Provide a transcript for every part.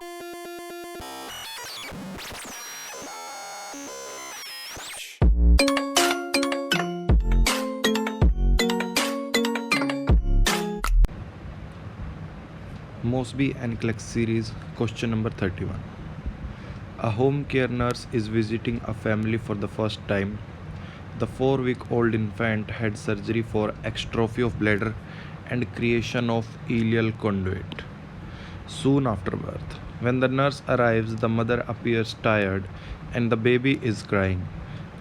Mosby and Clark series, question number 31. A home care nurse is visiting a family for the first time. The 4-week-old infant had surgery for exstrophy of bladder and creation of ileal conduit soon after birth. When the nurse arrives, the mother appears tired and the baby is crying.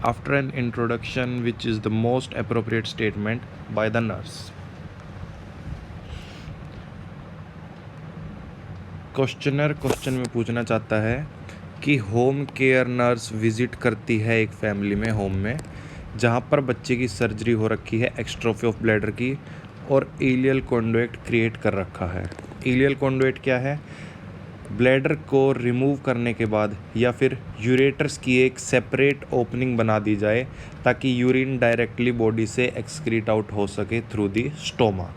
After an introduction, which is the most appropriate statement by the nurse? Questioner question में पूछना चाहता है कि home care nurse visit करती है एक family में, home में, जहाँ पर बच्चे की सर्जरी हो रखी है एक्स्ट्रोफी ऑफ ब्लैडर की और इलियल कॉन्डुइट क्रिएट कर रखा है। इलियल कॉन्डुइट क्या है? ब्लैडर को रिमूव करने के बाद या फिर यूरेटर्स की एक सेपरेट ओपनिंग बना दी जाए ताकि यूरिन डायरेक्टली बॉडी से एक्सक्रीट आउट हो सके थ्रू दी स्टोमा।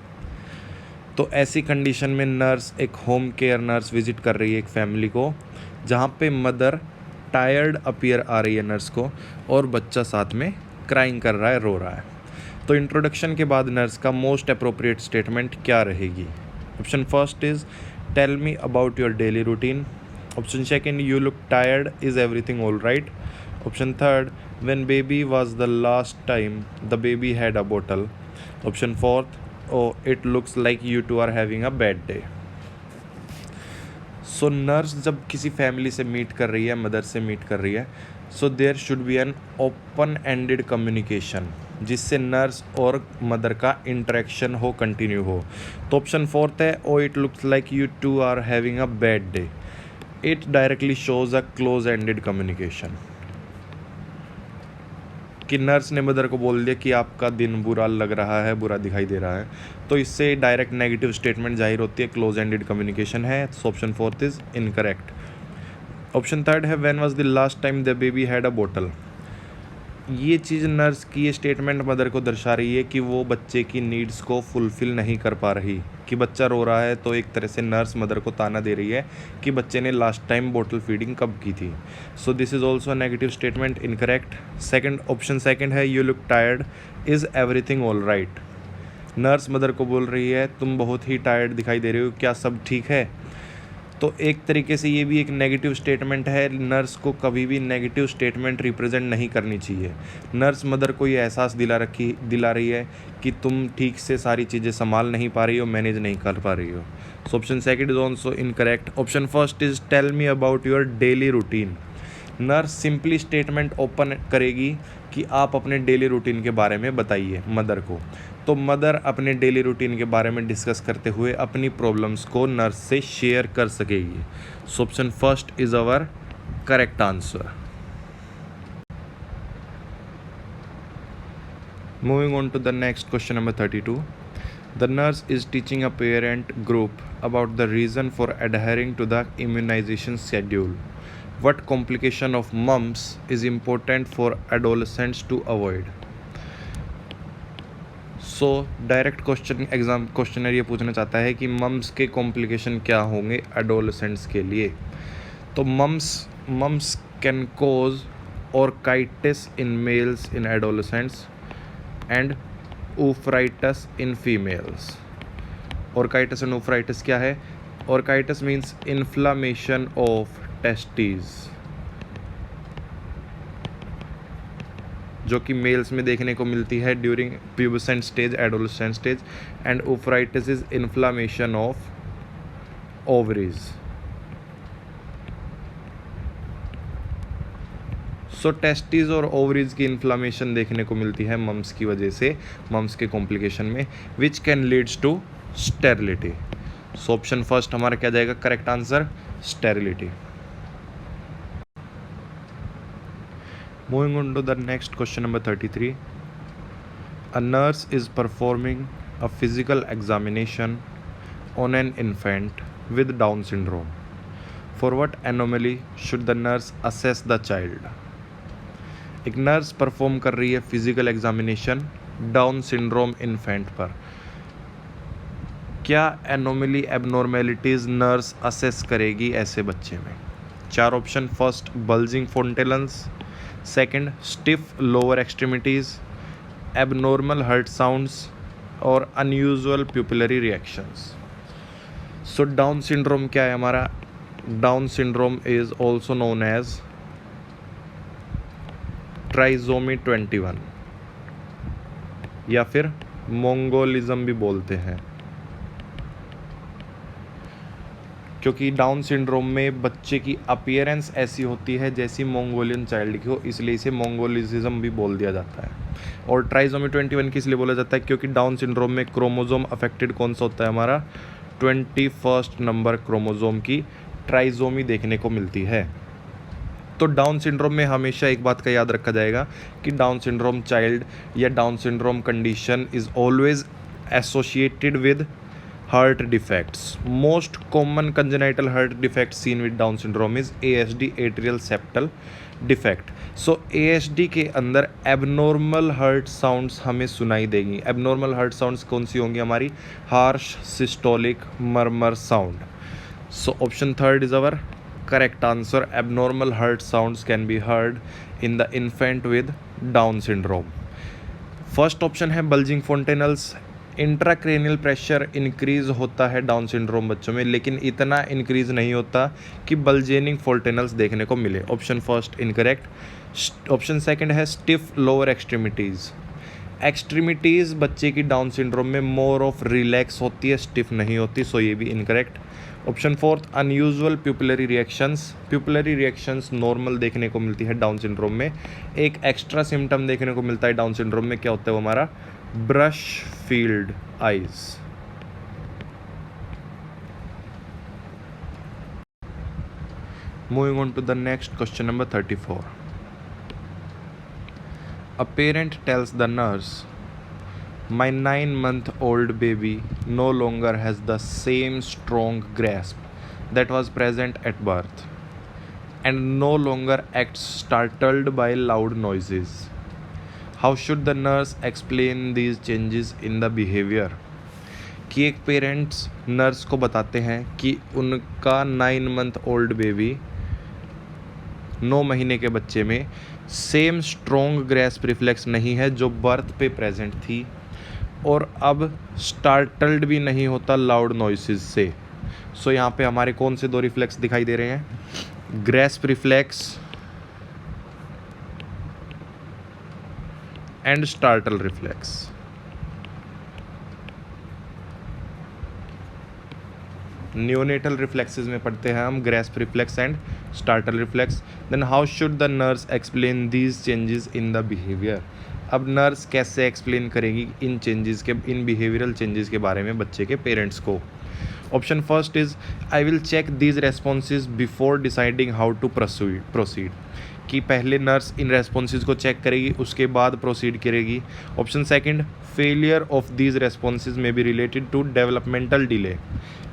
तो ऐसी कंडीशन में नर्स, एक होम केयर नर्स विजिट कर रही है एक फैमिली को, जहाँ पे मदर टायर्ड अपीयर आ रही है नर्स को और बच्चा साथ में क्राइंग कर रहा है, रो रहा है। तो इंट्रोडक्शन के बाद नर्स का मोस्ट अप्रोप्रिएट स्टेटमेंट क्या रहेगी? Option first is tell me about your daily routine. Option second, you look tired, is everything all right? Option third, when baby was the last time the baby had a बोतल? Option fourth, oh, it looks like you two are having a bad day. So nurse जब किसी family से meet कर रही है, mother से meet कर रही है, so there should be an open ended communication जिससे नर्स और मदर का इंटरेक्शन हो, कंटिन्यू हो। तो ऑप्शन फोर्थ है, oh it looks like you two are having a bad day. It directly shows a close ended communication कि nurse ने mother को बोल दिया कि आपका दिन बुरा लग रहा है, बुरा दिखाई दे रहा है, तो इससे डायरेक्ट नेगेटिव स्टेटमेंट जाहिर होती है, क्लोज एंडेड कम्युनिकेशन है। So option fourth is incorrect. Option third है, when was the last time the baby had a बोतल। ये चीज़ नर्स की, ये स्टेटमेंट मदर को दर्शा रही है कि वो बच्चे की नीड्स को फुलफ़िल नहीं कर पा रही, कि बच्चा रो रहा है, तो एक तरह से नर्स मदर को ताना दे रही है कि बच्चे ने लास्ट टाइम बोतल फीडिंग कब की थी। So this is also negative statement, incorrect. Second, option second है, you look tired, is everything all right. Nurse mother को बोल रही है तुम बहुत ही टायर्ड दिखाई दे रहे हो, क्या सब ठीक है? तो एक तरीके से ये भी एक नेगेटिव स्टेटमेंट है। नर्स को कभी भी नेगेटिव स्टेटमेंट रिप्रेजेंट नहीं करनी चाहिए। नर्स मदर को ये एहसास दिला रही है कि तुम ठीक से सारी चीज़ें संभाल नहीं पा रही हो, मैनेज नहीं कर पा रही हो। So option second is also incorrect. Option first is tell me about your daily routine. Nurse simply statement open करेगी कि आप अपने डेली रूटीन के बारे में बताइए मदर को। तो मदर अपने डेली रूटीन के बारे में डिस्कस करते हुए अपनी प्रॉब्लम्स को नर्स से शेयर कर सकेगी। So option first is our correct answer. Moving on to the next question number 32. The nurse is teaching a parent group about the reason for adhering to the immunization schedule. What complication of mumps is important for adolescents to avoid? So direct questioner ये पूछना चाहता है कि mums के complication क्या होंगे adolescents के लिए। तो mumps can cause orchitis in males in adolescents and oophoritis in females. Orchitis and oophoritis क्या है? Orchitis means inflammation of testes, जो कि मेल्स में देखने को मिलती है during pubescent stage, adolescent stage. And oophoritis is inflammation of ovaries. So testes और ओवरीज की इन्फ्लामेशन देखने को मिलती है मम्स की वजह से, मम्स के कॉम्प्लिकेशन में, which can leads to sterility. So option first हमारा क्या जाएगा correct answer? Sterility. Moving on to the next question number 33. A nurse is performing a physical examination on an infant with Down syndrome. For what anomaly should the nurse assess the child? एक nurse perform कर रही है physical examination down syndrome infant पर क्या anomaly abnormalities nurse assess करेगी ऐसे बच्चे में? 4 option. First bulging fontanelles, second stiff lower extremities, abnormal heart sounds और unusual pupillary reactions. So Down syndrome क्या है हमारा? Down syndrome is also known as trisomy 21 या फिर मोंगोलिज्म भी बोलते हैं, क्योंकि डाउन सिंड्रोम में बच्चे की अपीयरेंस ऐसी होती है जैसी मोंगोलियन चाइल्ड की हो, इसलिए इसे मोंगोलिज्म भी बोल दिया जाता है। और ट्राइजोमी 21 किस लिए बोला जाता है? क्योंकि डाउन सिंड्रोम में क्रोमोजोम अफेक्टेड कौन सा होता है हमारा? 21 नंबर क्रोमोजोम की ट्राइजोमी देखने को मिलती है। तो डाउन सिंड्रोम में हमेशा एक बात का याद रखा जाएगा कि डाउन सिंड्रोम चाइल्ड या Down syndrome condition is always associated with heart defects. Most common congenital heart defect seen with Down syndrome is ASD, atrial septal defect. So ASD के अंदर एबनॉर्मल हार्ट साउंड्स हमें सुनाई देंगी। Abnormal heart sounds कौन सी होंगी हमारी? Harsh, systolic, murmur sound. So option third is our correct answer. Abnormal heart sounds can be heard in the infant with Down syndrome. First option है bulging फोंटेनल्स। Intracranial pressure increase होता है down syndrome बच्चों में, लेकिन इतना increase नहीं होता कि बल्जेनिंग फोंटेनल्स देखने को मिले। Option first incorrect. Option second है स्टिफ लोअर एक्सट्रीमिटीज़। एक्सट्रीमिटीज़ बच्चे की डाउन सिंड्रोम में मोर ऑफ रिलैक्स होती है, स्टिफ नहीं होती, सो ये भी incorrect. Option fourth unusual pupillary reactions. Pupillary reactions normal देखने को मिलती है डाउन सिंड्रोम में। एक एक्स्ट्रा सिम्टम देखने को मिलता है डाउन सिंड्रोम में, क्या होता है वो हमारा? Brushfield eyes. Moving on to the next question number 34. A parent tells the nurse, "My 9-month-old baby no longer has the same strong grasp that was present at birth and no longer acts startled by loud noises. How should the nurse explain these changes in the behavior?" कि एक parents nurse को बताते हैं कि उनका 9-month-old baby 9 महीने के बच्चे में सेम स्ट्रॉन्ग ग्रैस्प रिफ्लेक्स नहीं है जो बर्थ पे प्रेजेंट थी, और अब स्टार्टल्ड भी नहीं होता लाउड नॉइसेस से। सो यहाँ पे हमारे कौन से 2 रिफ्लेक्स दिखाई दे रहे हैं? Grasp reflex and startle reflex. Neonatal reflexes में पढ़ते हैं हम grasp reflex and startle reflex. Then how should the nurse explain these changes in the behaviour? अब नर्स कैसे एक्सप्लेन करेगी इन चेंजेस के, इन बिहेवियरल चेंजेस के बारे में बच्चे के पेरेंट्स को? Option first is I will check these responses before deciding how to proceed. कि पहले नर्स इन रेस्पॉन्सेज को चेक करेगी, उसके बाद प्रोसीड करेगी। Option second failure of these responses may be related to developmental delay.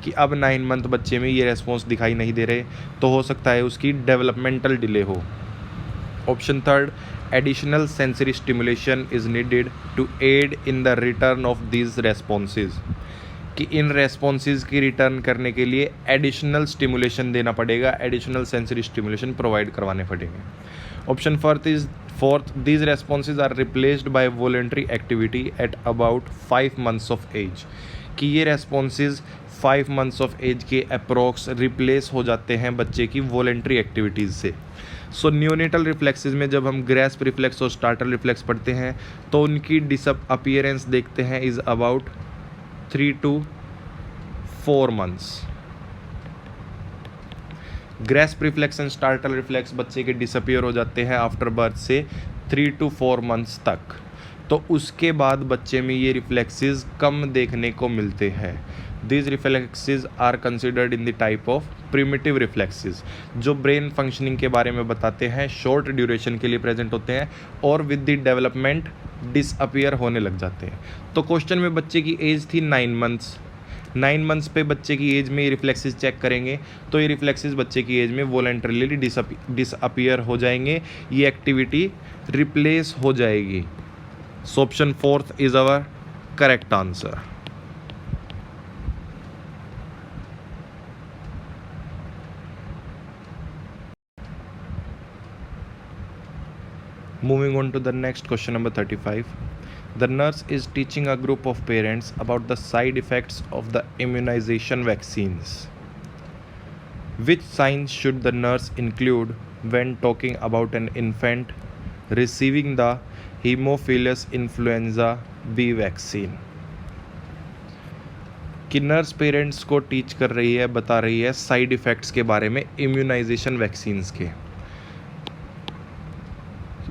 कि अब 9 मंथ बच्चे में ये रेस्पॉन्स दिखाई नहीं दे रहे, तो हो सकता है उसकी डेवलपमेंटल डिले हो। Option third additional sensory stimulation is needed to aid in the return of these responses. कि इन रेस्पॉन्सेज की रिटर्न करने के लिए एडिशनल स्टिमुलेशन देना पड़ेगा, एडिशनल सेंसरी स्टिमुलेशन प्रोवाइड करवाने पड़ेंगे। Option fourth these responses are replaced by voluntary activity at about 5 months of age. कि ये रेस्पॉन्सेज 5 months ऑफ एज के अप्रोक्स रिप्लेस हो जाते हैं बच्चे की वॉलंटरी एक्टिविटीज़ से। सो न्यूनेटल रिफ्लेक्सेस में जब हम ग्रैस्प रिफ्लेक्स और स्टार्टल रिफ्लेक्स पढ़ते हैं तो उनकी अपीयरेंस देखते हैं is about 3 to 4 months। Grasp reflex and startle reflex बच्चे के डिसअपियर हो जाते हैं आफ्टर बर्थ से 3 to 4 months तक। तो उसके बाद बच्चे में ये रिफ्लेक्सेस कम देखने को मिलते हैं। These reflexes are considered in the type of primitive reflexes, जो ब्रेन फंक्शनिंग के बारे में बताते हैं, शॉर्ट ड्यूरेशन के लिए प्रेजेंट होते हैं और विद द डेवलपमेंट डिसअपियर होने लग जाते हैं। तो क्वेश्चन में बच्चे की एज थी 9 months। 9 months पे बच्चे की एज में ये रिफ्लेक्सेस चेक करेंगे तो ये रिफ्लेक्सेस बच्चे की एज में वॉलंटरीली डिसअपियर हो जाएंगे, ये एक्टिविटी रिप्लेस हो जाएगी। So option fourth is our correct answer. Moving on to the next question number 35. The nurse is teaching a group of parents about the side effects of the immunization vaccines. Which signs should the nurse include when talking about an infant receiving the Haemophilus influenza B vaccine? कि nurse parents को teach कर रही है, बता रही है side effects के बारे में इम्यूनाइजेशन वैक्सीन्स के.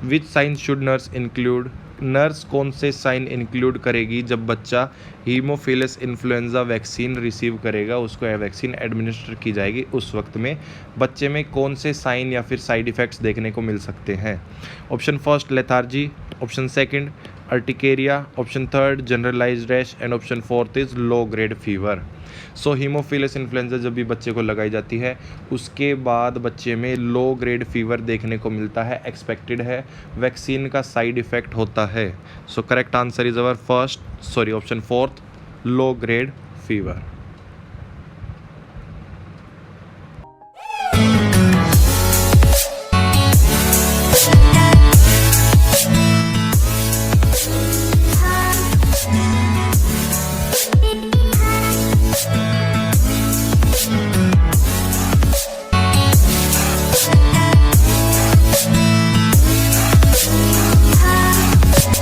Which sign should nurse include? नर्स कौन से साइन इंक्लूड करेगी जब बच्चा हीमोफिलस इन्फ्लुएंजा वैक्सीन रिसीव करेगा, उसको यह वैक्सीन एडमिनिस्टर की जाएगी, उस वक्त में बच्चे में कौन से साइन या फिर साइड इफ़ेक्ट्स देखने को मिल सकते हैं? Option first lethargy, option second urticaria, option third generalised rash and option fourth is low grade fever. So haemophilus influenza जब भी बच्चे को लगाई जाती है उसके बाद बच्चे में लो ग्रेड फीवर देखने को मिलता है, एक्सपेक्टेड है, वैक्सीन का साइड इफ़ेक्ट होता है. So correct answer is our option fourth, low grade fever.